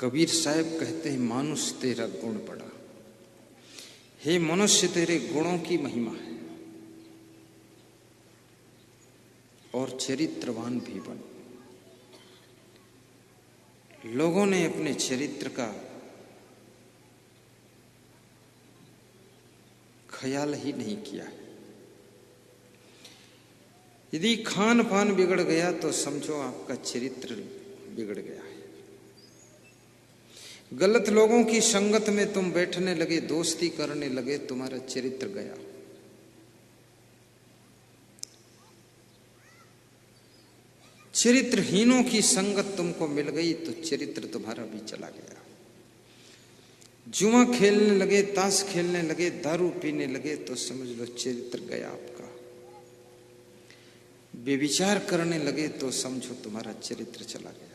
कबीर साहब कहते हैं, मानुष तेरा गुण बड़ा, हे मनुष्य तेरे गुणों की महिमा है और चरित्रवान भी बन। लोगों ने अपने चरित्र का ख्याल ही नहीं किया है। यदि खान पान बिगड़ गया तो समझो आपका चरित्र बिगड़ गया है। गलत लोगों की संगत में तुम बैठने लगे, दोस्ती करने लगे, तुम्हारा चरित्र गया। चरित्रहीनों की संगत तुमको मिल गई तो चरित्र तुम्हारा भी चला गया। जुआ खेलने लगे, ताश खेलने लगे, दारू पीने लगे तो समझ लो चरित्र गया आपका। बेविचार करने लगे तो समझो तुम्हारा चरित्र चला गया।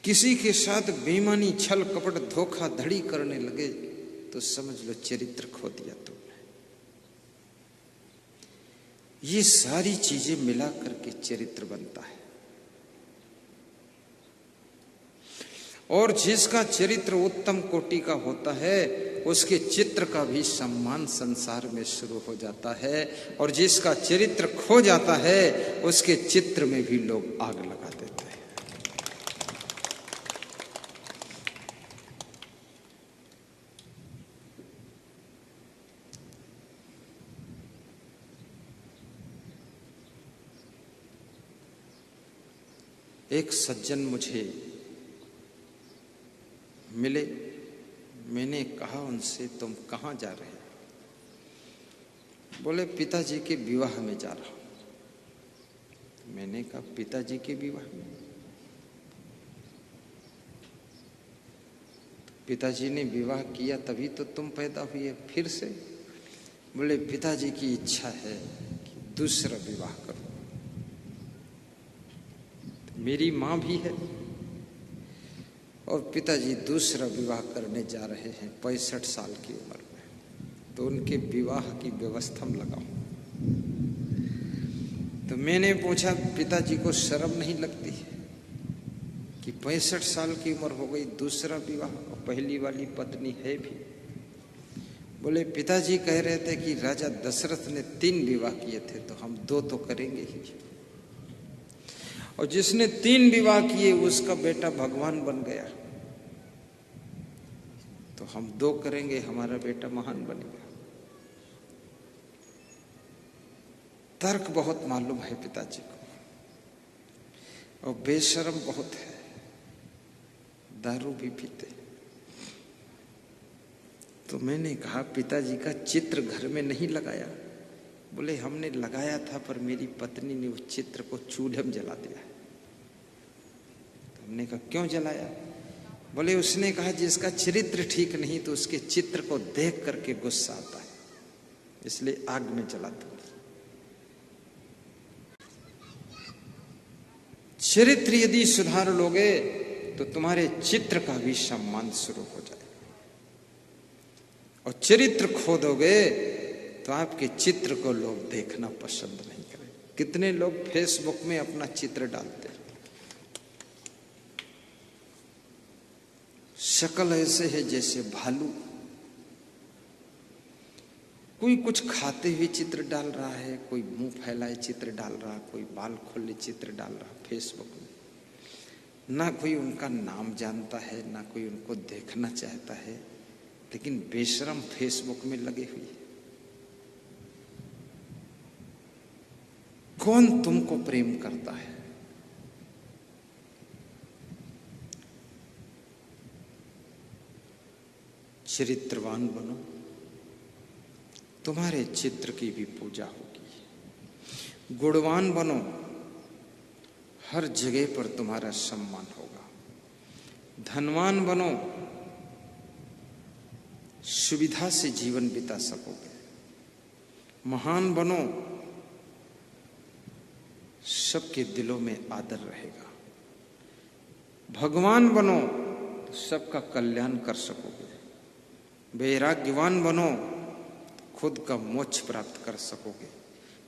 किसी के साथ बेईमानी, छल कपट, धोखाधड़ी करने लगे तो समझ लो चरित्र खो दिया तुमने। ये सारी चीजें मिला करके चरित्र बनता है। और जिसका चरित्र उत्तम कोटि का होता है उसके चित्र का भी सम्मान संसार में शुरू हो जाता है, और जिसका चरित्र खो जाता है उसके चित्र में भी लोग आग लगा देते हैं। एक सज्जन मुझे मिले, मैंने कहा उनसे, तुम कहाँ जा रहे हो? बोले पिताजी के विवाह में जा रहा हूं। मैंने कहा पिताजी के विवाह में? पिताजी ने विवाह किया तभी तो तुम पैदा हुए फिर से? बोले पिताजी की इच्छा है कि दूसरा विवाह करो। मेरी माँ भी है और पिताजी दूसरा विवाह करने जा रहे हैं 65 साल की उम्र में, तो उनके विवाह की व्यवस्था में लगाओ। तो मैंने पूछा पिताजी को शर्म नहीं लगती है कि 65 साल की उम्र हो गई, दूसरा विवाह, और पहली वाली पत्नी है भी? बोले पिताजी कह रहे थे कि राजा दशरथ ने 3 विवाह किए थे तो हम 2 तो करेंगे ही, और जिसने 3 विवाह किए उसका बेटा भगवान बन गया, तो हम 2 करेंगे, हमारा बेटा महान बनेगा। तर्क बहुत मालूम है पिताजी को, और बेशर्म बहुत है, दारू भी पीते। तो मैंने कहा पिताजी का चित्र घर में नहीं लगाया? बोले हमने लगाया था पर मेरी पत्नी ने उस चित्र को चूल्हे में जला दिया। तो हमने कहा क्यों जलाया? बोले उसने कहा जिसका चरित्र ठीक नहीं तो उसके चित्र को देख करके गुस्सा आता है, इसलिए आग में जला दूंगी। चरित्र यदि सुधार लोगे तो तुम्हारे चित्र का भी सम्मान शुरू हो जाएगा, और चरित्र खो दोगे तो आपके चित्र को लोग देखना पसंद नहीं करेंगे। कितने लोग फेसबुक में अपना चित्र डालते हैं, शक्ल ऐसे है जैसे भालू, कोई कुछ खाते हुए चित्र डाल रहा है, कोई मुंह फैलाए चित्र डाल रहा, कोई बाल खोले चित्र डाल रहा फेसबुक में। ना कोई उनका नाम जानता है, ना कोई उनको देखना चाहता है, लेकिन बेशरम फेसबुक में लगे हुए। कौन तुमको प्रेम करता है? चरित्रवान बनो, तुम्हारे चित्र की भी पूजा होगी। गुणवान बनो, हर जगह पर तुम्हारा सम्मान होगा। धनवान बनो, सुविधा से जीवन बिता सकोगे। महान बनो, सबके दिलों में आदर रहेगा। भगवान बनो तो सबका कल्याण कर सकोगे। वैराग्यवान बनो, खुद का मोक्ष प्राप्त कर सकोगे।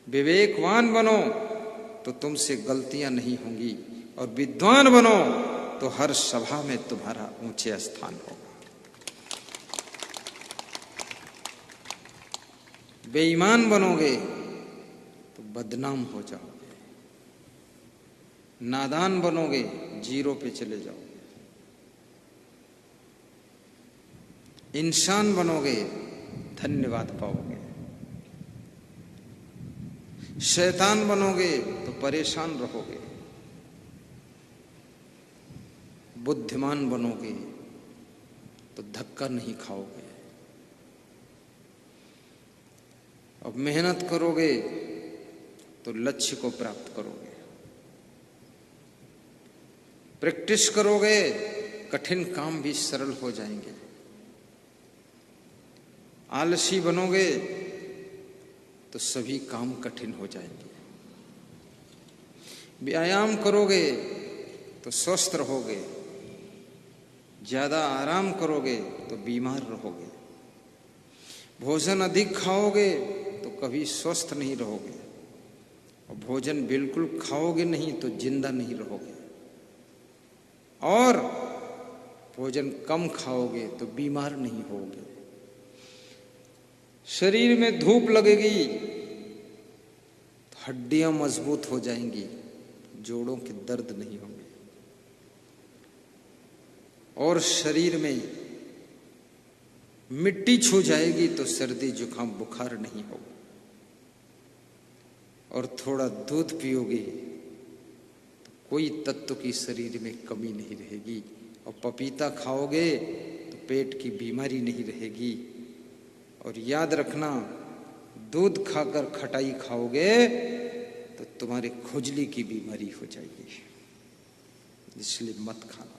विवेकवान बनो तो तुमसे गलतियां नहीं होंगी, और विद्वान बनो तो हर सभा में तुम्हारा ऊंचे स्थान होगा। बेईमान बनोगे तो बदनाम हो जाओगे, नादान बनोगे जीरो पे चले जाओगे, इंसान बनोगे धन्यवाद पाओगे, शैतान बनोगे तो परेशान रहोगे, बुद्धिमान बनोगे तो धक्का नहीं खाओगे। अब मेहनत करोगे तो लक्ष्य को प्राप्त करोगे, प्रैक्टिस करोगे कठिन काम भी सरल हो जाएंगे। आलसी बनोगे तो सभी काम कठिन हो जाएंगे। व्यायाम करोगे तो स्वस्थ रहोगे, ज्यादा आराम करोगे तो बीमार रहोगे, भोजन अधिक खाओगे तो कभी स्वस्थ नहीं रहोगे, और भोजन बिल्कुल खाओगे नहीं तो जिंदा नहीं रहोगे, और भोजन कम खाओगे तो बीमार नहीं होगे। शरीर में धूप लगेगी तो हड्डियां मजबूत हो जाएंगी, जोड़ों के दर्द नहीं होंगे, और शरीर में मिट्टी छू जाएगी तो सर्दी जुकाम बुखार नहीं होगा, और थोड़ा दूध पियोगे तो कोई तत्व की शरीर में कमी नहीं रहेगी, और पपीता खाओगे तो पेट की बीमारी नहीं रहेगी। और याद रखना, दूध खाकर खटाई खाओगे तो तुम्हारे खुजली की बीमारी हो जाएगी, इसलिए मत खाना।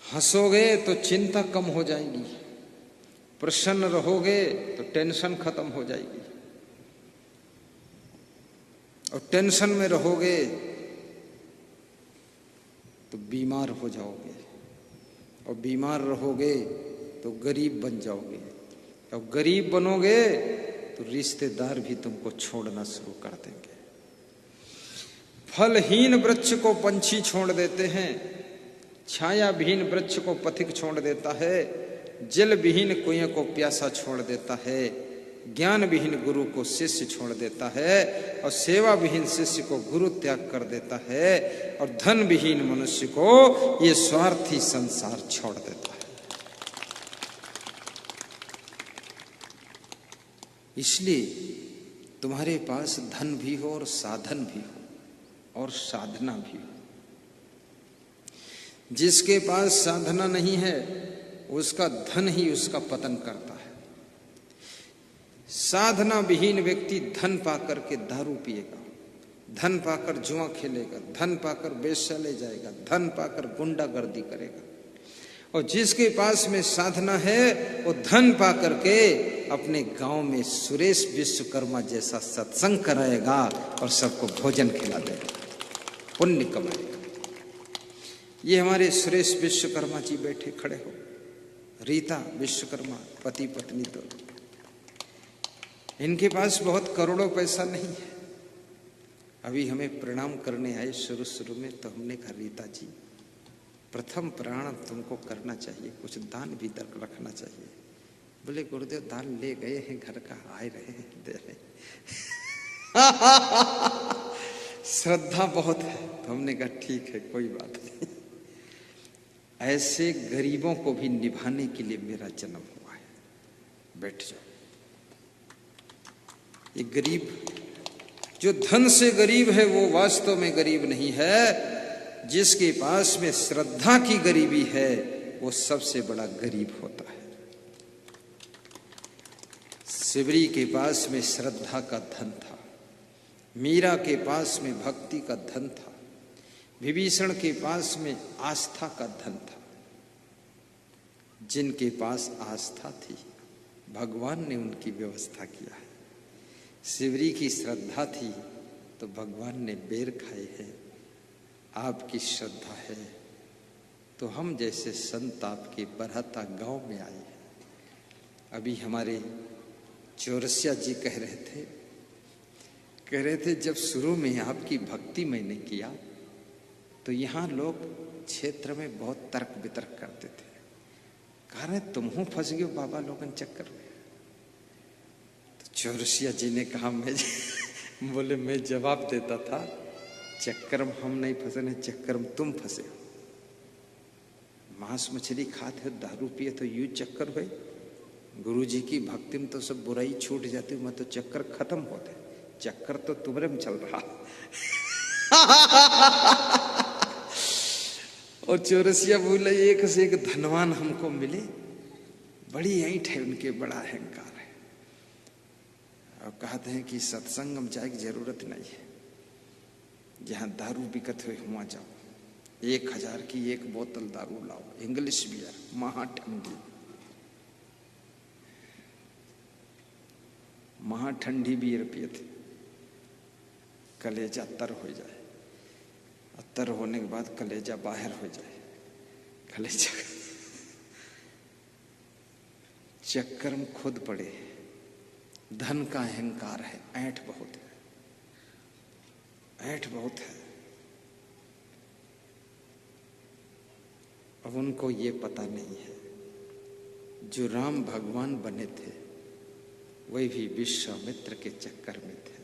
हंसोगे तो चिंता कम हो जाएगी, प्रसन्न रहोगे तो टेंशन खत्म हो जाएगी, और टेंशन में रहोगे तो बीमार हो जाओगे, और बीमार रहोगे तो गरीब बन जाओगे, और गरीब बनोगे तो रिश्तेदार भी तुमको छोड़ना शुरू कर देंगे। फलहीन वृक्ष को पंछी छोड़ देते हैं, छाया विहीन वृक्ष को पथिक छोड़ देता है, जल विहीन कुएं को प्यासा छोड़ देता है, ज्ञान विहीन गुरु को शिष्य छोड़ देता है, और सेवा विहीन शिष्य को गुरु त्याग कर देता है, और धन विहीन मनुष्य को ये स्वार्थी संसार छोड़ देता है। इसलिए तुम्हारे पास धन भी हो और साधन भी हो और साधना भी हो। जिसके पास साधना नहीं है उसका धन ही उसका पतन करता है। साधना विहीन व्यक्ति धन पाकर के दारू पिएगा, धन पाकर जुआ खेलेगा, धन पाकर वेश्यालय जाएगा, धन पाकर गुंडागर्दी करेगा, और जिसके पास में साधना है वो धन पाकर के अपने गांव में सुरेश विश्वकर्मा जैसा सत्संग कराएगा और सबको भोजन खिला देगा, पुण्य कमाएगा। ये हमारे सुरेश विश्वकर्मा जी बैठे खड़े हो, रीता विश्वकर्मा पति पत्नी दोनों, इनके पास बहुत करोड़ों पैसा नहीं है। अभी हमें प्रणाम करने आए शुरू शुरू में, तो हमने कहा रीता जी प्रथम प्रणाम तुमको करना चाहिए, कुछ दान भी रखना चाहिए। बोले गुरुदेव दान ले गए हैं, घर का आए रहे हैं, दे रहे श्रद्धा बहुत है। तो हमने कहा ठीक है कोई बात नहीं, ऐसे गरीबों को भी निभाने के लिए मेरा जन्म हुआ है, बैठ जाओ। ये गरीब जो धन से गरीब है वो वास्तव में गरीब नहीं है, जिसके पास में श्रद्धा की गरीबी है वो सबसे बड़ा गरीब होता है। शिवरी के पास में श्रद्धा का धन था, मीरा के पास में भक्ति का धन था, विभीषण के पास में आस्था का धन था। जिनके पास आस्था थी भगवान ने उनकी व्यवस्था किया है। शिवरी की श्रद्धा थी तो भगवान ने बेर खाए हैं। आपकी श्रद्धा है तो हम जैसे संत आपके बरहता गांव में आए हैं। अभी हमारे चौरसिया जी कह रहे थे, कह रहे थे जब शुरू में आपकी भक्ति मैंने किया तो यहाँ लोग क्षेत्र में बहुत तर्क वितर्क करते थे। कह रहे तुम हो फंस गए बाबा लोगन चक्कर में। तो चौरसिया जी ने कहा मैं बोले मैं जवाब देता था चक्कर में हम नहीं फंसे न, चक्कर में तुम फंसे हो। मांस मछली खाते हो, दारू पिए तो यूं चक्कर हुए। गुरु जी की भक्ति में तो सब बुराई छूट जाती, मैं तो चक्कर खत्म होते। चक्कर तो तुम्हारे में चल रहा। और चौरसिया बोले एक से एक धनवान हमको मिले, बड़ी ऐंठ है उनके, बड़ा अहंकार है। और कहते हैं कि सत्संग में जाए की जरूरत नहीं है, जहां दारू बिकत हुए वहां जाओ, 1000 की एक बोतल दारू लाओ, इंग्लिश बियर, महा ठंडी बियर पिए थे, कलेजा तर हो जाए, तर होने के बाद कलेजा बाहर हो जाए, कलेजा चक्कर में खुद पड़े। धन का अहंकार है, ऐंठ बहुत है, ऐंठ बहुत है। अब उनको ये पता नहीं है जो राम भगवान बने थे वही भी विश्वामित्र के चक्कर में थे।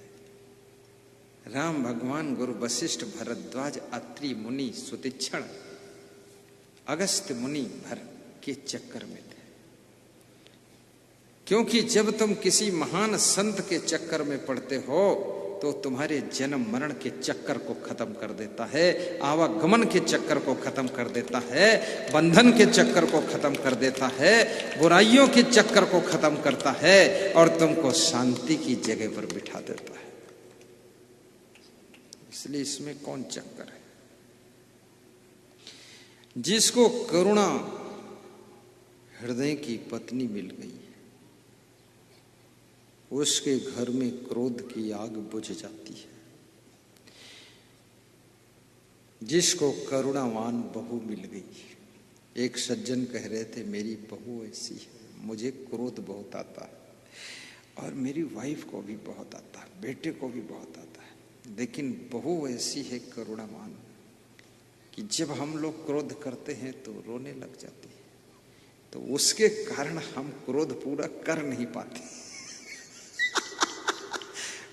राम भगवान गुरु वशिष्ठ भरद्वाज अत्रि मुनि सुतीक्षण अगस्त्य मुनि भर के चक्कर में थे। क्योंकि जब तुम किसी महान संत के चक्कर में पड़ते हो तो तुम्हारे जन्म मरण के चक्कर को खत्म कर देता है, आवागमन के चक्कर को खत्म कर देता है, बंधन के चक्कर को खत्म कर देता है, बुराइयों के चक्कर को खत्म करता है और तुमको शांति की जगह पर बिठा देता है। इसलिए इसमें कौन चक्कर है? जिसको करुणा हृदय की पत्नी मिल गई उसके घर में क्रोध की आग बुझ जाती है। जिसको करुणावान बहू मिल गई, एक सज्जन कह रहे थे मेरी बहू ऐसी है, मुझे क्रोध बहुत आता है और मेरी वाइफ को भी बहुत आता है, बेटे को भी बहुत आता है, लेकिन बहू ऐसी है करुणावान कि जब हम लोग क्रोध करते हैं तो रोने लग जाती है, तो उसके कारण हम क्रोध पूरा कर नहीं पाते,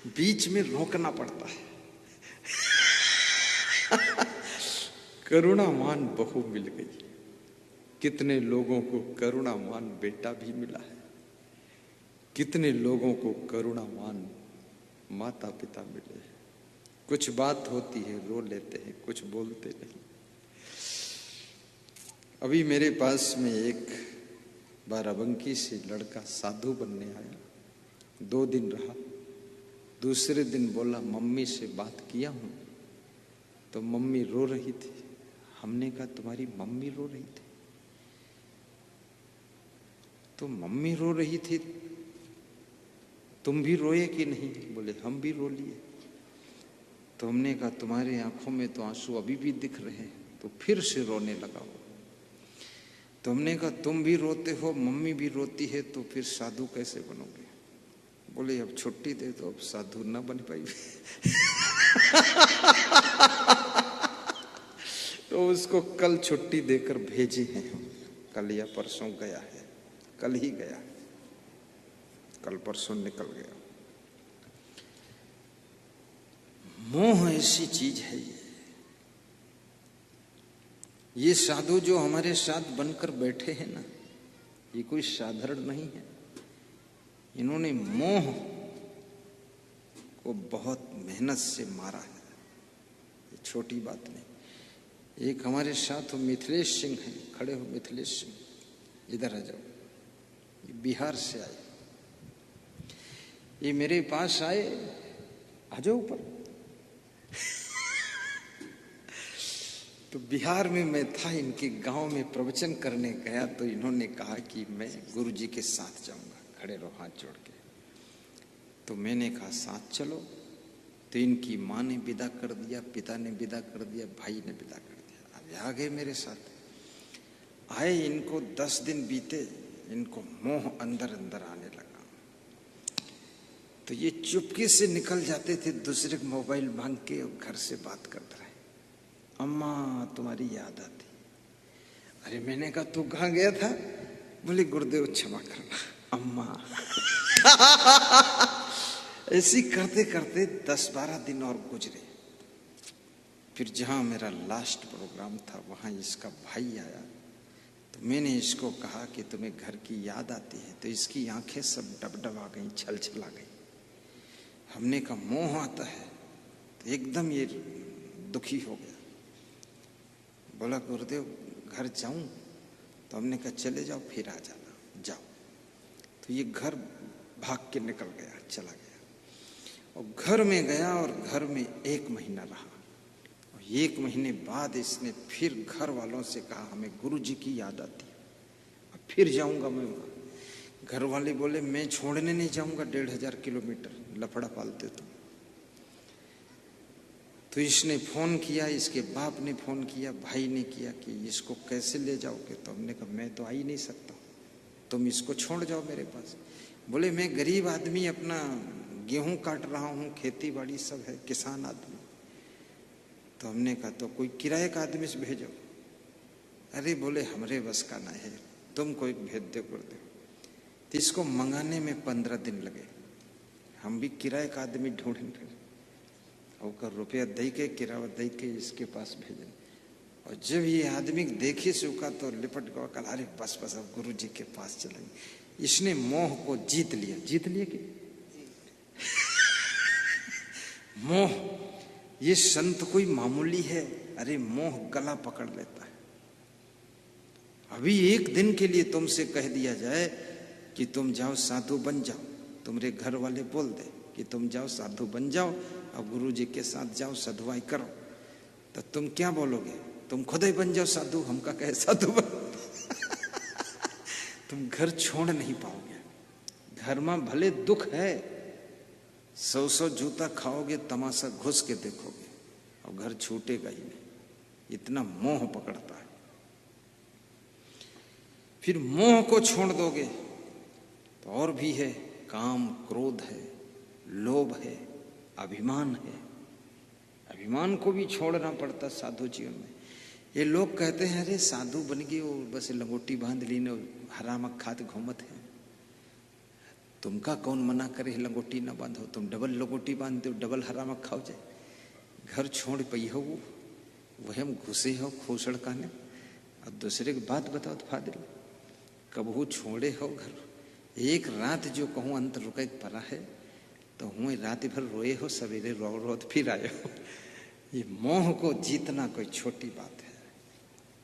बीच में रोकना पड़ता है। करुणावान बहू मिल गई। कितने लोगों को करुणावान बेटा भी मिला है, कितने लोगों को करुणावान माता पिता मिले हैं। कुछ बात होती है रो लेते हैं, कुछ बोलते नहीं। अभी मेरे पास में एक बाराबंकी से लड़का साधु बनने आया, 2 दिन रहा, दूसरे दिन बोला मम्मी से बात किया हूं तो मम्मी रो रही थी। हमने कहा तुम्हारी मम्मी रो रही थी? तो मम्मी रो रही थी, तुम भी रोए कि नहीं? बोले हम भी रो लिए। तो हमने कहा तुम्हारी आंखों में तो आंसू अभी भी दिख रहे हैं, तो फिर से रोने लगा हो। तो हमने कहा तुम भी रोते हो, मम्मी भी रोती है, तो फिर साधु कैसे बनोगे? बोले अब छुट्टी दे दो, अब साधु ना बन पाई। तो उसको कल छुट्टी देकर भेजे हैं हम, कल या परसों गया है, कल ही गया, कल परसों निकल गया। मोह ऐसी चीज है ये साधु जो हमारे साथ बनकर बैठे हैं ना, ये कोई साधारण नहीं है। इन्होंने मोह को बहुत मेहनत से मारा है, ये छोटी बात नहीं। एक हमारे साथ मिथिलेश सिंह हैं, खड़े हो मिथिलेश सिंह, इधर आ जाओ, ये बिहार से आए, ये मेरे पास आए, आ जाओ ऊपर। तो बिहार में मैं था, इनके गांव में प्रवचन करने गया, तो इन्होंने कहा कि मैं गुरु जी के साथ जाऊंगा, खड़े रहो हाथ जोड़ के। तो मैंने कहा साथ चलो। तो इनकी माँ ने विदा कर दिया, पिता ने विदा कर दिया, भाई ने विदा कर दिया, अब आ गए मेरे साथ। आए, इनको 10 दिन बीते, इनको मोह अंदर अंदर आने लगा। तो ये चुपके से निकल जाते थे, दूसरे को मोबाइल मांग के और घर से बात करते रहे, अम्मा तुम्हारी याद आती। अरे मैंने कहा तू कहाँ गया था? बोले गुरुदेव क्षमा करना अम्मा। ऐसी करते करते 10-12 दिन और गुजरे। फिर जहां मेरा लास्ट प्रोग्राम था वहां इसका भाई आया, तो मैंने इसको कहा कि तुम्हें घर की याद आती है? तो इसकी आंखें सब डबडबा गई, छलछला गई। हमने कहा मोह आता है? तो एकदम ये दुखी हो गया। बोला गुरुदेव घर जाऊं? तो हमने कहा चले जाओ फिर आ जाना, जाओ। तो ये घर भाग के निकल गया, चला गया और घर में गया और घर में 1 महीना रहा। 1 महीने बाद इसने फिर घर वालों से कहा हमें गुरुजी की याद आती है, अब फिर जाऊंगा मैं वहां। घर वाले बोले मैं छोड़ने नहीं जाऊंगा 1500 किलोमीटर, लफड़ा पालते तुम। तो इसने फोन किया, इसके बाप ने फोन किया, भाई ने किया कि इसको कैसे ले जाओगे? तो हमने कहा मैं तो आ ही नहीं सकता, तुम इसको छोड़ जाओ मेरे पास। बोले मैं गरीब आदमी, अपना गेहूं काट रहा हूं, खेती बाड़ी सब है, किसान आदमी। तो हमने कहा तो कोई किराए का आदमी से भेजो। अरे बोले हमरे बस का ना है, तुम कोई भेज दो गुरुदेव। तो इसको मंगाने में 15 दिन लगे। हम भी किराए का आदमी ढूंढें, और रुपया दे के किराया दे के इसके पास भेजे। और जब ये आदमी देखे सूखा तो लिपट गया, कल अरे बस बस अब गुरु जी के पास चलेंगे। इसने मोह को जीत लिया। जीत लिया कि मोह ये संत कोई मामूली है? अरे मोह गला पकड़ लेता है। अभी 1 दिन के लिए तुमसे कह दिया जाए कि तुम जाओ साधु बन जाओ, तुम्हारे घर वाले बोल दे कि तुम जाओ साधु बन जाओ और गुरु जी के साथ जाओ सधुआई करो, तो तुम क्या बोलोगे? तुम खुद ही बन जाओ साधु, हमका कहे साधु बन। तुम घर छोड़ नहीं पाओगे। घर में भले दुख है, 100 जूता खाओगे, तमाशा घुस के देखोगे और घर छूटेगा ही नहीं। इतना मोह पकड़ता है। फिर मोह को छोड़ दोगे तो और भी है, काम क्रोध है, लोभ है, अभिमान है। अभिमान को भी छोड़ना पड़ता साधु जीवन में। ये लोग कहते हैं अरे साधु बन गए वो बस लंगोटी बांध ली न हराम खात घूमत है। तुमका कौन मना करे लंगोटी ना बांधो? तुम डबल लंगोटी बांधते हो, डबल हराम खाओ जाए। घर छोड़ पई हो वह हम घुसे हो खोसड़ काने। अब दूसरे की बात बताओ तो फादर, कबहू छोड़े हो घर? एक रात जो कहूँ अंत रुके परा है तो हूँ रात भर रोए हो, सवेरे रो रो फिर आए हो। ये मोह को जीतना कोई छोटी बात है।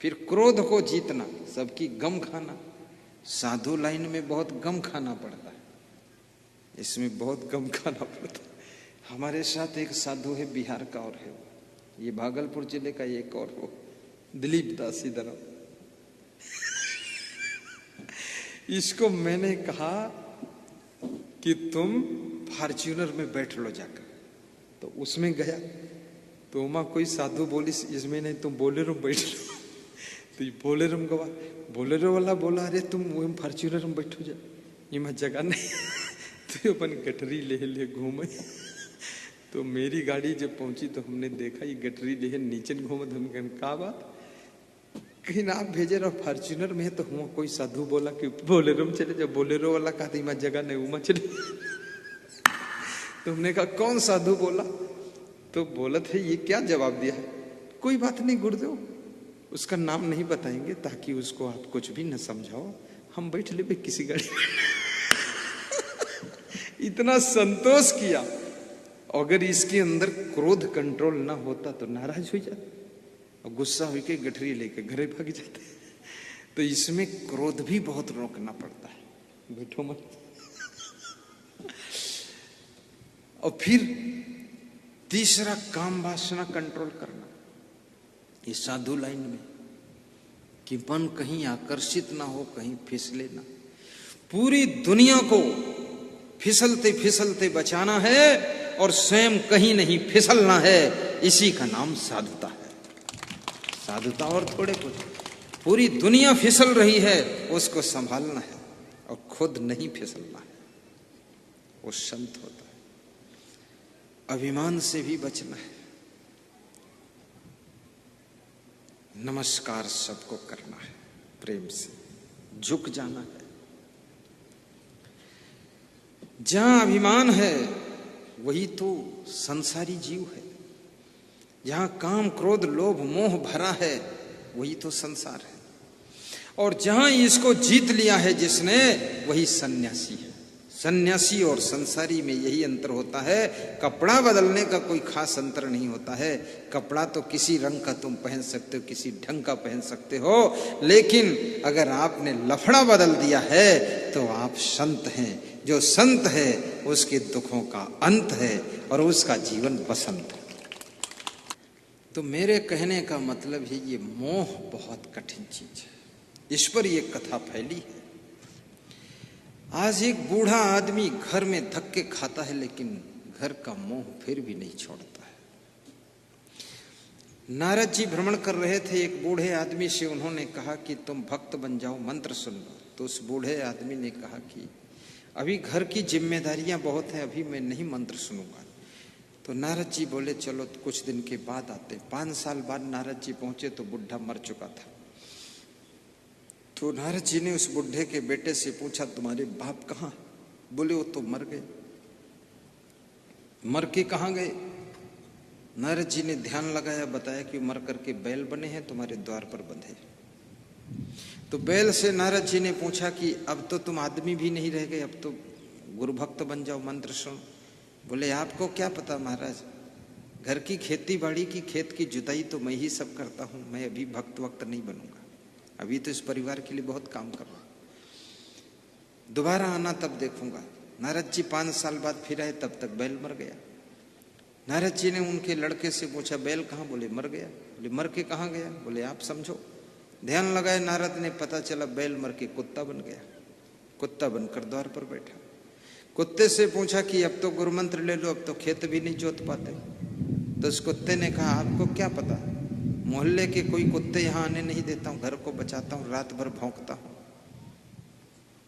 फिर क्रोध को जीतना, सबकी गम खाना। साधु लाइन में बहुत गम खाना पड़ता है, इसमें बहुत गम खाना पड़ता है। हमारे साथ एक साधु है बिहार का और है, ये भागलपुर जिले का एक और हो दिलीप दास इधर। इसको मैंने कहा कि तुम फॉर्च्यूनर में बैठ लो जाकर, तो उसमें गया तो वहां कोई साधु बोली इसमें नहीं, तुम बोलेरो में बैठ लो। तो ये बोलेरो में गवा, बोलेरो वाला बोला अरे तुम वो फॉर्च्यूनर में बैठो जा, ये मैं जगह नहीं। तो अपन गठरी ले घूमे। तो मेरी गाड़ी जब पहुंची तो हमने देखा ये गठरी ले नीचे घूमत। हम कहा बात कहीं ना आप भेजे रहो फॉर्च्यूनर में है, तो हुआ कोई साधु बोला कि बोलेरो में चले जाओ। बोलेरो वाला कहा था मैं जगह नहीं उमा चले। तो हमने कहा कौन साधु बोला? तो बोला था ये क्या जवाब दिया है? कोई बात नहीं गुरुदेव, उसका नाम नहीं बताएंगे ताकि उसको आप कुछ भी न समझाओ, हम बैठ ले किसी गाड़ी में। इतना संतोष किया। अगर इसके अंदर क्रोध कंट्रोल ना होता तो नाराज हो जाता और गुस्सा होके गठरी लेके घरे भाग जाते। तो इसमें क्रोध भी बहुत रोकना पड़ता है। बैठो मत। और फिर तीसरा काम वासना कंट्रोल करना। इस साधु लाइन में कि मन कहीं आकर्षित ना हो, कहीं फिसले ना। पूरी दुनिया को फिसलते फिसलते बचाना है और स्वयं कहीं नहीं फिसलना है। इसी का नाम साधुता है। साधुता और थोड़े कुछ। पूरी दुनिया फिसल रही है, उसको संभालना है और खुद नहीं फिसलना है। वो संत होता है। अभिमान से भी बचना है, नमस्कार सबको करना है, प्रेम से झुक जाना है। जहां अभिमान है वही तो संसारी जीव है। जहां काम क्रोध लोभ मोह भरा है वही तो संसार है। और जहां इसको जीत लिया है जिसने, वही सन्यासी है। सन्यासी और संसारी में यही अंतर होता है। कपड़ा बदलने का कोई खास अंतर नहीं होता है। कपड़ा तो किसी रंग का तुम पहन सकते हो, किसी ढंग का पहन सकते हो, लेकिन अगर आपने लफड़ा बदल दिया है तो आप संत हैं। जो संत है उसके दुखों का अंत है और उसका जीवन बसंत है। तो मेरे कहने का मतलब है ये मोह बहुत कठिन चीज है। इस पर ये कथा फैली है। आज एक बूढ़ा आदमी घर में धक्के खाता है लेकिन घर का मोह फिर भी नहीं छोड़ता है। नारद जी भ्रमण कर रहे थे, एक बूढ़े आदमी से उन्होंने कहा कि तुम भक्त बन जाओ, मंत्र सुन लो। तो उस बूढ़े आदमी ने कहा कि अभी घर की जिम्मेदारियां बहुत हैं, अभी मैं नहीं मंत्र सुनूंगा। तो नारद जी बोले चलो कुछ दिन के बाद आते। 5 साल बाद नारद जी पहुंचे तो बुढ़ा मर चुका था। तो नारद जी ने उस बुढ़े के बेटे से पूछा तुम्हारे बाप कहाँ? बोले वो तो मर गए। मर के कहाँ गए? नारद जी ने ध्यान लगाया, बताया कि मर करके बैल बने हैं, तुम्हारे द्वार पर बंधे। तो बैल से नारद जी ने पूछा कि अब तो तुम आदमी भी नहीं रह गए, अब तो गुरु भक्त बन जाओ, मंत्र सुनो। बोले आपको क्या पता महाराज, घर की खेती बाड़ी की खेत की जुताई तो मैं ही सब करता हूं, मैं अभी भक्त वक्त नहीं बनूंगा, अभी तो इस परिवार के लिए बहुत काम कर रहा हूं, दोबारा आना तब देखूंगा। नारद जी 5 साल बाद फिर आए, तब तक बैल मर गया। नारद जी ने उनके लड़के से पूछा बैल कहाँ? बोले मर गया। बोले मर के कहाँ गया? बोले आप समझो। ध्यान लगाए नारद ने, पता चला बैल मर के कुत्ता बन गया। कुत्ता बनकर द्वार पर बैठा। कुत्ते से पूछा कि अब तो गुरु मंत्र ले लो, अब तो खेत भी नहीं जोत पाते। तो उस कुत्ते ने कहा आपको क्या पता, मोहल्ले के कोई कुत्ते यहाँ आने नहीं देता हूँ, घर को बचाता हूँ, रात भर भौंकता हूँ।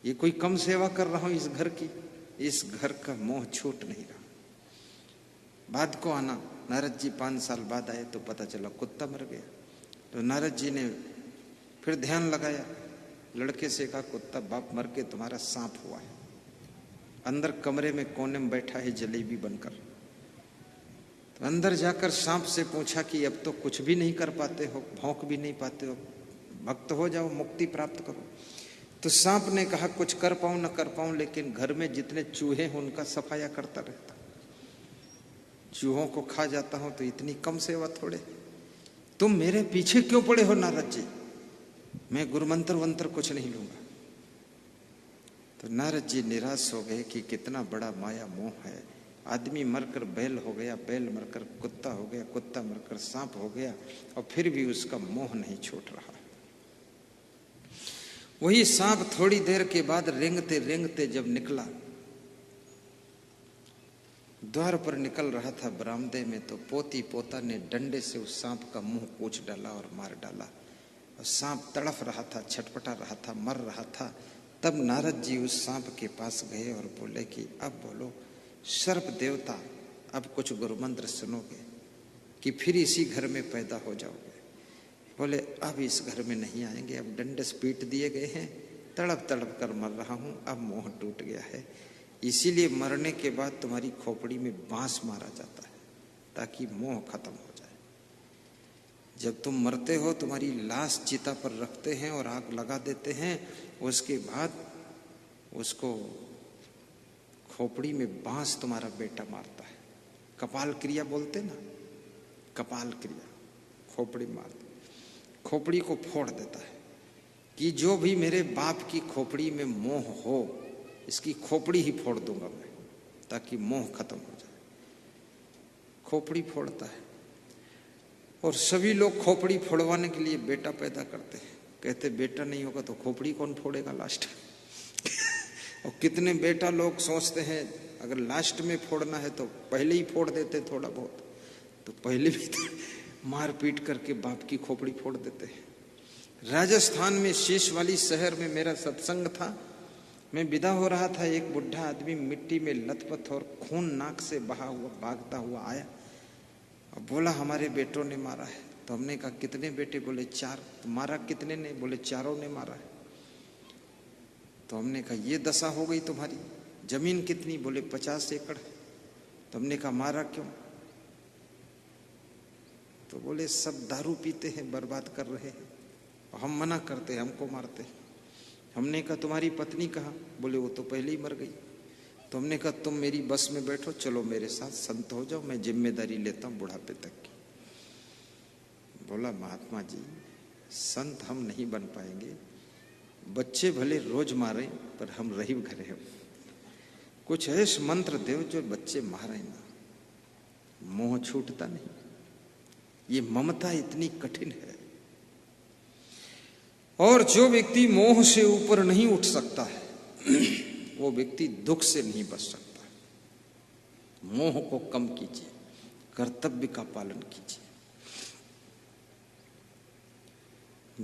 ये कोई कम सेवा कर रहा हूँ इस घर की? इस घर का मोह छूट नहीं रहा। बाद को आना, नारद जी 5 साल बाद आए तो पता चला कुत्ता मर गया। तो नारद जी ने फिर ध्यान लगाया, लड़के से कहा कुत्ता बाप मर के तुम्हारा सांप हुआ है, अंदर कमरे में कोने में बैठा है जलेबी बनकर। तो अंदर जाकर सांप से पूछा कि अब तो कुछ भी नहीं कर पाते हो, भौंक भी नहीं पाते हो, भक्त हो जाओ, मुक्ति प्राप्त करो। तो सांप ने कहा कुछ कर पाऊं न कर पाऊं, लेकिन घर में जितने चूहे हैं उनका सफाया करता रहता, चूहों को खा जाता हूं, तो इतनी कम सेवा थोड़े। तुम मेरे पीछे क्यों पड़े हो नारद जी? मैं गुरु मंत्र वंत्र कुछ नहीं लूंगा। तो नारद जी निराश हो गए कि कितना बड़ा माया मोह है। आदमी मरकर बैल हो गया, बैल मरकर कुत्ता हो गया, कुत्ता मरकर सांप हो गया, और फिर भी उसका मोह नहीं छूट रहा। वही सांप थोड़ी देर के बाद रेंगते रेंगते जब निकला, द्वार पर निकल रहा था बरामदे में, तो पोती पोता ने डंडे से उस सांप का मुंह कूच डाला और मार डाला। और सांप तड़फ रहा था, छटपटा रहा था, मर रहा था। तब नारद जी उस सांप के पास गए और बोले कि अब बोलो सर्प देवता, अब कुछ गुरु मंत्र सुनोगे कि फिर इसी घर में पैदा हो जाओगे? बोले अब इस घर में नहीं आएंगे, अब डंडस पीट दिए गए हैं, तड़प तड़प कर मर रहा हूं, अब मोह टूट गया है। इसीलिए मरने के बाद तुम्हारी खोपड़ी में बांस मारा जाता है ताकि मोह खत्म हो जाए। जब तुम मरते हो तुम्हारी लाश चिता पर रखते हैं और आग लगा देते हैं, उसके बाद उसको खोपड़ी में बांस तुम्हारा बेटा मारता है। कपाल क्रिया बोलते ना, कपाल क्रिया, खोपड़ी मारता, खोपड़ी को फोड़ देता है कि जो भी मेरे बाप की खोपड़ी में मोह हो, इसकी खोपड़ी ही फोड़ दूंगा मैं ताकि मोह खत्म हो जाए। खोपड़ी फोड़ता है। और सभी लोग खोपड़ी फोड़वाने के लिए बेटा पैदा करते हैं, कहते बेटा नहीं होगा तो खोपड़ी कौन फोड़ेगा लास्ट और कितने बेटा लोग सोचते हैं अगर लास्ट में फोड़ना है तो पहले ही फोड़ देते थोड़ा बहुत, तो पहले भी तो मार पीट करके बाप की खोपड़ी फोड़ देते हैं। राजस्थान में शेष वाली शहर में मेरा सत्संग था, मैं विदा हो रहा था, एक बुढ़ा आदमी मिट्टी में लथपथ और खून नाक से बहा हुआ भागता हुआ आया और बोला हमारे बेटों ने मारा है। तो हमने कहा कितने बेटे? बोले 4। तो मारा कितने ने? बोले चारों ने मारा है। तो हमने कहा ये दशा हो गई तुम्हारी, जमीन कितनी? बोले 50 एकड़। तो हमने कहा मारा क्यों? तो बोले सब दारू पीते हैं, बर्बाद कर रहे हैं, हम मना करते हैं, हमको मारते हैं। हमने कहा तुम्हारी पत्नी कहाँ? बोले वो तो पहले ही मर गई। तो हमने कहा तुम मेरी बस में बैठो, चलो मेरे साथ, संत हो जाओ, मैं जिम्मेदारी लेता हूँ बुढ़ापे तक की। बोला महात्मा जी संत हम नहीं बन पाएंगे, बच्चे भले रोज मारे पर हम रही घरे हो, कुछ ऐसा मंत्र दो जो बच्चे मारे ना, मोह छूटता नहीं। ये ममता इतनी कठिन है, और जो व्यक्ति मोह से ऊपर नहीं उठ सकता है वो व्यक्ति दुख से नहीं बच सकता। मोह को कम कीजिए, कर्तव्य का पालन कीजिए।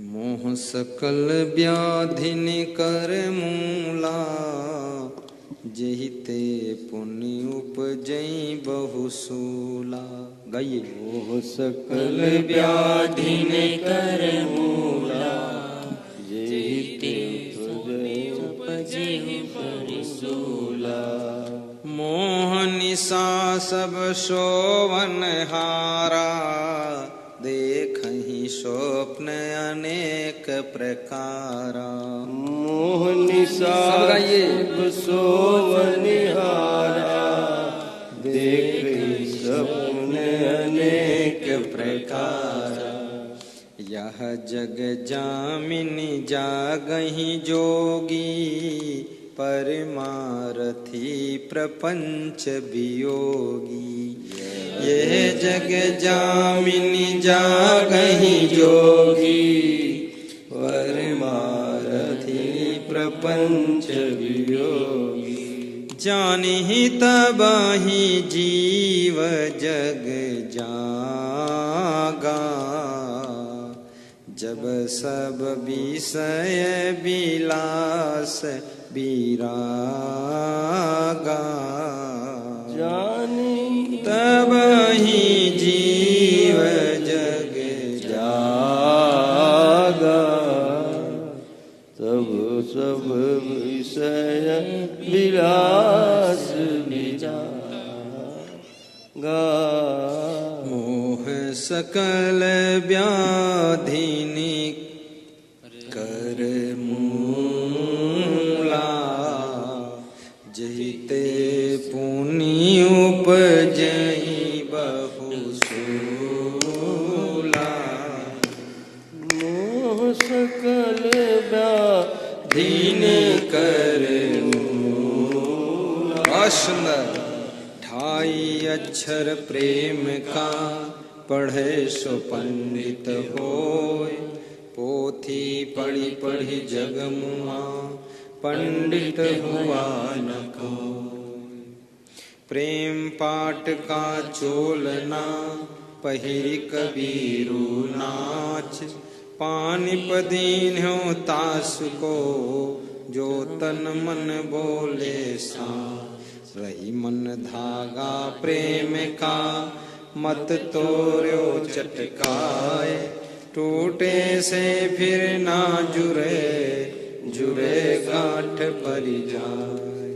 मोह सकल व्याधि निकर मूला, जहिते पुण्य उपजई बहुसूला। गाइए। मोह सकल व्याधि निकर मूला, जहिते उपजई बहुसूला। मोह निशा सब शोभन हारा, देखहि स्वप्न अनेक प्रकारा। मोह निशा सब शोभन हारा, देखहि स्वप्न अनेक प्रकारा। यह जग जामिनी जागहि जोगी, परमारथी प्रपंच वियोगी। यह जग जामिनी जागहि जोगी, परमारथी प्रपंच वियोगी। जानिहि तबहि जीव जग जागा, जब सब विषय विलास विरागा। जानिहि तबहि जीव जग जागा, तब सब विषय विलास विरागा। मोह सकल व्याधि निकर मूला, जहिते पुण्य उपजई बहुसूला। मोह सकल व्याधि निकर मूला। सुंदर। ढाई अक्षर प्रेम का, पढ़े सो पंडित होय। पोथी पढ़ी पढ़ी जग मुआ, पंडित हुआ न कोय। प्रेम पाठ का चोलना, पहिरी कबीरू नाच। पानिप दीन्हो तास को, जो तन मन बोले सांस। रही मन धागा प्रेम का, मत तोड़ो चटकाए। टूटे से फिर ना जुरे, जुरे गांठ पर जाए।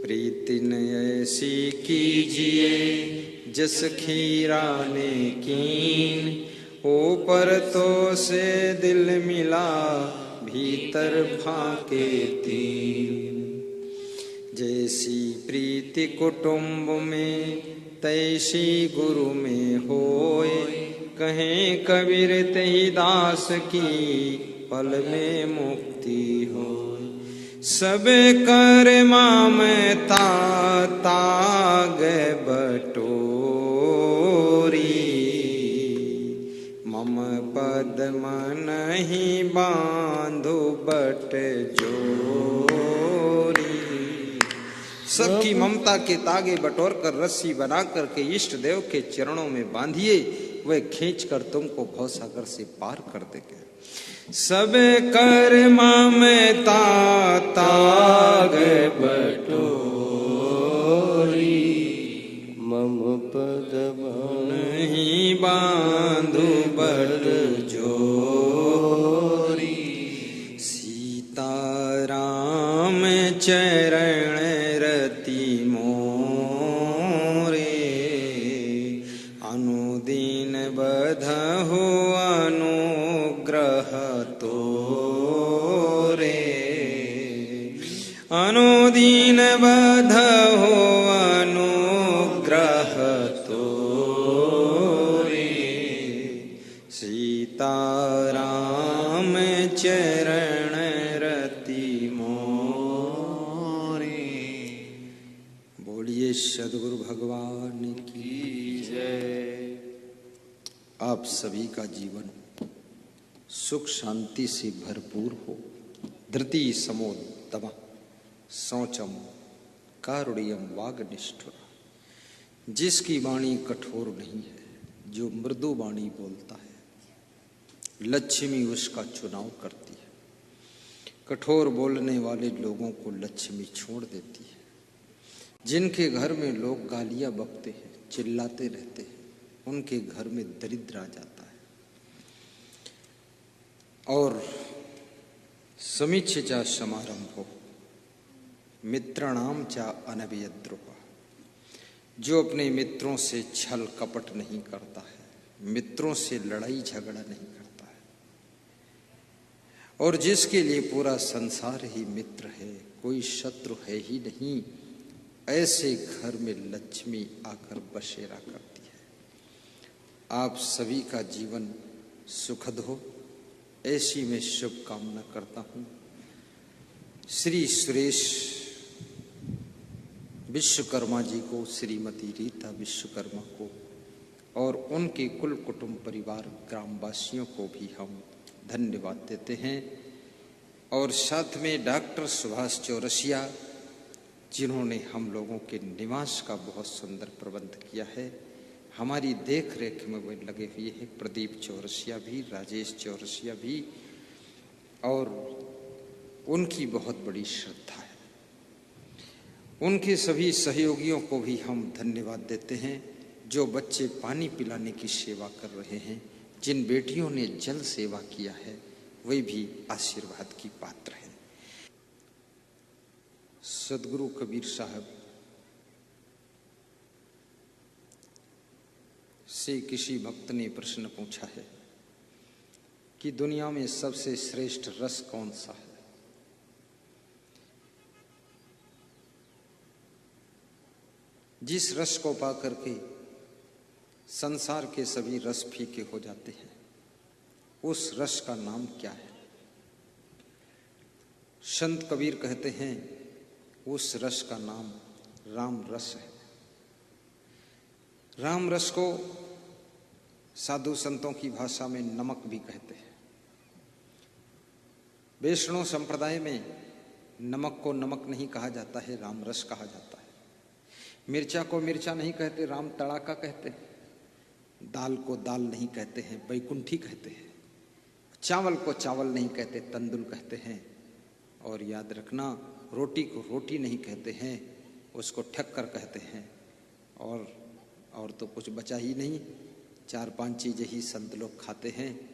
प्रीति न ऐसी कीजिए, जस खीरा ने कीन। ऊपर तो से दिल मिला, भीतर फाके तीन। जैसी प्रीति कुटुंब में, तैसी गुरु में होए। कहें कबीर तेहि दास की, पल में मुक्ति हो। सब कर्मा में ताग बटोरी, मम पद मन ही बांधो बट जोरी। सबकी ममता के तागे बटोर कर रस्सी बना करके इष्ट देव के चरणों में बांधिए वे खींच कर तुमको भवसागर से पार कर देंगे। सब कर्मा में ताग बटोरी मम पद नहीं बांधु बट जोरी। सीताराम चरण रति मोरे अनुदीन बधहु अनुग्रह तोरे। अनुदीन बधहु अनुग्रह तोरे। सीताराम चरण रति मोरे। बोलिए सद्गुरु भगवान की जय। आप सभी का जीवन सुख शांति से भरपूर हो। धृति समोत्तम शौचम कारुण्यम वागनिष्ठुर। जिसकी वाणी कठोर नहीं है, जो मृदु वाणी बोलता है, लक्ष्मी उसका चुनाव करती है। कठोर बोलने वाले लोगों को लक्ष्मी छोड़ देती है। जिनके घर में लोग गालियां बकते हैं, चिल्लाते रहते हैं, उनके घर में दरिद्र आ जाता है। और समीक्षा समारंभो मित्राणाम चा अनभियद्रोह। जो अपने मित्रों से छल कपट नहीं करता है, मित्रों से लड़ाई झगड़ा नहीं करता है, और जिसके लिए पूरा संसार ही मित्र है, कोई शत्रु है ही नहीं, ऐसे घर में लक्ष्मी आकर बसेरा करती है। आप सभी का जीवन सुखद हो, ऐसी मैं शुभकामना करता हूं। श्री सुरेश विश्वकर्मा जी को, श्रीमती रीता विश्वकर्मा को और उनके कुल कुटुंब परिवार ग्रामवासियों को भी हम धन्यवाद देते हैं। और साथ में डॉक्टर सुभाष चौरसिया जिन्होंने हम लोगों के निवास का बहुत सुंदर प्रबंध किया है। हमारी देख रेख में वे लगे हुए हैं, प्रदीप चौरसिया भी, राजेश चौरसिया भी, और उनकी बहुत बड़ी श्रद्धा है। उनके सभी सहयोगियों को भी हम धन्यवाद देते हैं, जो बच्चे पानी पिलाने की सेवा कर रहे हैं, जिन बेटियों ने जल सेवा किया है, वे भी आशीर्वाद की पात्र हैं। सदगुरु कबीर साहब से किसी भक्त ने प्रश्न पूछा है कि दुनिया में सबसे श्रेष्ठ रस कौन सा है? जिस रस को पाकर के संसार के सभी रस फीके हो जाते हैं, उस रस का नाम क्या है? संत कबीर कहते हैं उस रस का नाम राम रस है। राम रस को साधु संतों की भाषा में नमक भी कहते हैं। वैष्णव संप्रदाय में नमक को नमक नहीं कहा जाता है, राम रस कहा जाता है। मिर्चा को मिर्चा नहीं कहते, राम तड़ाका कहते हैं। दाल को दाल नहीं कहते हैं, बैकुंठी कहते हैं। चावल को चावल नहीं कहते, तंदुल कहते हैं। और याद रखना, रोटी को रोटी नहीं कहते हैं, उसको ठक्कर कहते हैं। और तो कुछ बचा ही नहीं, 4-5 चीजें ही संत लोग खाते हैं।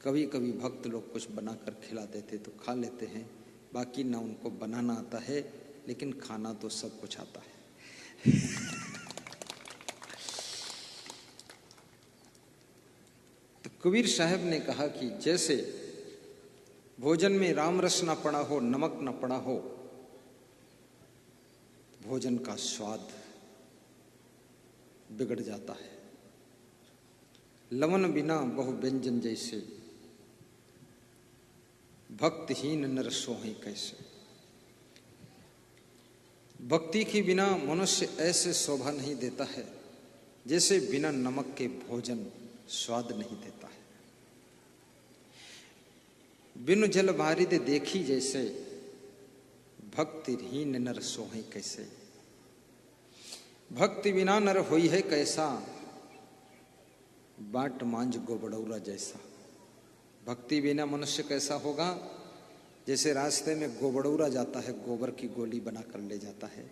कभी कभी भक्त लोग कुछ बनाकर खिला देते तो खा लेते हैं, बाकी ना उनको बनाना आता है, लेकिन खाना तो सब कुछ आता है। तो कबीर साहब ने कहा कि जैसे भोजन में राम रस ना पड़ा हो, नमक ना पड़ा हो, भोजन का स्वाद बिगड़ जाता है। लवण बिना बहु व्यंजन जैसे, भक्तहीन नर सोहे कैसे। भक्ति के बिना मनुष्य ऐसे शोभा नहीं देता है जैसे बिना नमक के भोजन स्वाद नहीं देता है। बिनु जल बारिद देखी जैसे, भक्तिहीन नर सोहे कैसे। भक्ति बिना नर होई है कैसा, बाट मांझ गोबड़ौरा जैसा। भक्ति बिना मनुष्य कैसा होगा? जैसे रास्ते में गोबड़ौरा जाता है, गोबर की गोली बनाकर ले जाता है,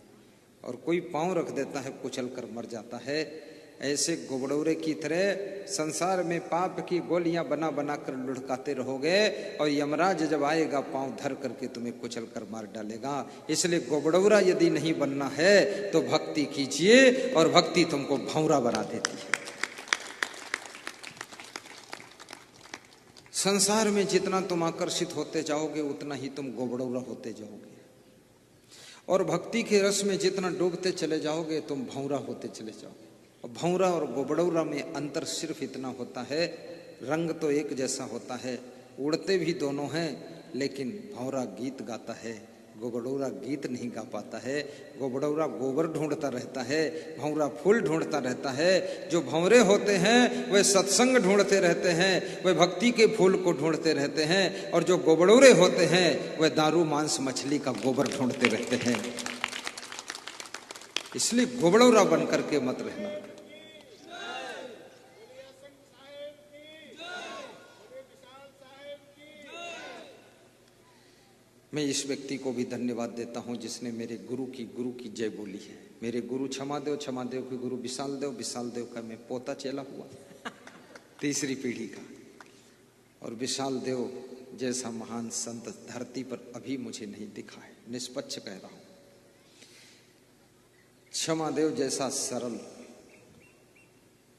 और कोई पांव रख देता है, कुचल कर मर जाता है। ऐसे गोबड़ौरे की तरह संसार में पाप की गोलियां बना बना कर लुढ़काते रहोगे, और यमराज जब आएगा पांव धर करके तुम्हें कुचल कर मार डालेगा। इसलिए गोबड़ौरा यदि नहीं बनना है तो भक्ति कीजिए, और भक्ति तुमको भौरा बना देती है। संसार में जितना तुम आकर्षित होते जाओगे उतना ही तुम गोबड़ौरा होते जाओगे, और भक्ति के रस में जितना डूबते चले जाओगे तुम भौरा होते चले जाओगे। और भौरा और गोबड़ौरा में अंतर सिर्फ इतना होता है, रंग तो एक जैसा होता है, उड़ते भी दोनों हैं, लेकिन भौरा गीत गाता है, गोबड़ौरा गीत नहीं गा पाता है। गोबड़ौरा गोबर ढूंढता रहता है, भौरा फूल ढूंढता रहता है। जो भौरे होते हैं वे सत्संग ढूंढते रहते हैं, वे भक्ति के फूल को ढूंढते रहते हैं, और जो गोबड़ौरे होते हैं वे दारू मांस मछली का गोबर ढूंढते रहते हैं। इसलिए गोबड़ौरा बन करके मत रहना। मैं इस व्यक्ति को भी धन्यवाद देता हूं जिसने मेरे गुरु की जय बोली है। मेरे गुरु क्षमादेव के गुरु विशाल देव का मैं पोता चेला हुआ, तीसरी पीढ़ी का। और विशाल देव जैसा महान संत धरती पर अभी मुझे नहीं दिखा है, निष्पक्ष कह रहा हूं। क्षमादेव जैसा सरल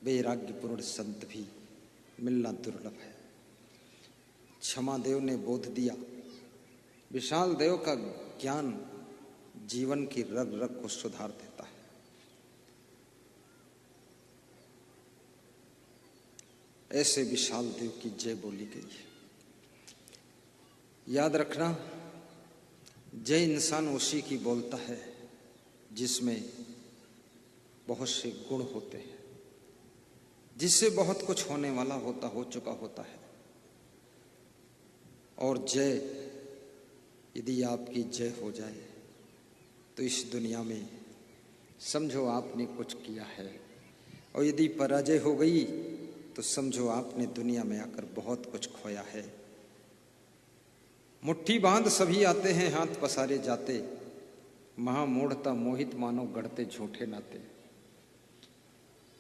वैराग्यपूर्ण संत भी मिलना दुर्लभ है। क्षमादेव ने बोध दिया, विशाल देव का ज्ञान जीवन की रग रग को सुधार देता है। ऐसे विशाल देव की जय बोली गई है। याद रखना, जय इंसान उसी की बोलता है जिसमें बहुत से गुण होते हैं, जिससे बहुत कुछ होने वाला होता हो चुका होता है। और जय यदि आपकी जय हो जाए तो इस दुनिया में समझो आपने कुछ किया है, और यदि पराजय हो गई तो समझो आपने दुनिया में आकर बहुत कुछ खोया है। मुट्ठी बांध सभी आते हैं, हाथ पसारे जाते, महामूढ़ता मोहित मानो गढ़ते झूठे नाते।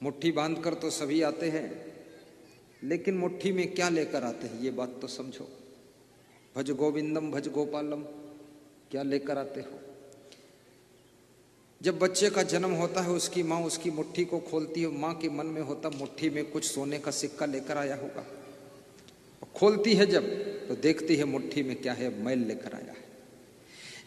मुट्ठी बांध कर तो सभी आते हैं, लेकिन मुट्ठी में क्या लेकर आते हैं ये बात तो समझो। भज गोविंदम भज गोपालम क्या लेकर आते हो? जब बच्चे का जन्म होता है उसकी माँ उसकी मुट्ठी को खोलती है, माँ के मन में होता मुट्ठी में कुछ सोने का सिक्का लेकर आया होगा। खोलती है जब तो देखती है मुट्ठी में क्या है, मैल लेकर आया है।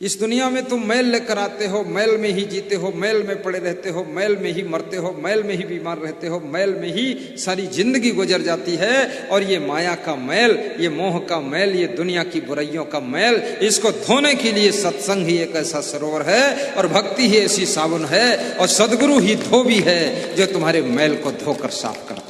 इस दुनिया में तुम मैल लेकर आते हो, मैल में ही जीते हो, मैल में पड़े रहते हो, मैल में ही मरते हो, मैल में ही बीमार रहते हो, मैल में ही सारी जिंदगी गुजर जाती है। और ये माया का मैल, ये मोह का मैल, ये दुनिया की बुराइयों का मैल, इसको धोने के लिए सत्संग ही एक ऐसा सरोवर है, और भक्ति ही ऐसी साबुन है, और सदगुरु ही धोबी है जो तुम्हारे मैल को धोकर साफ करता है।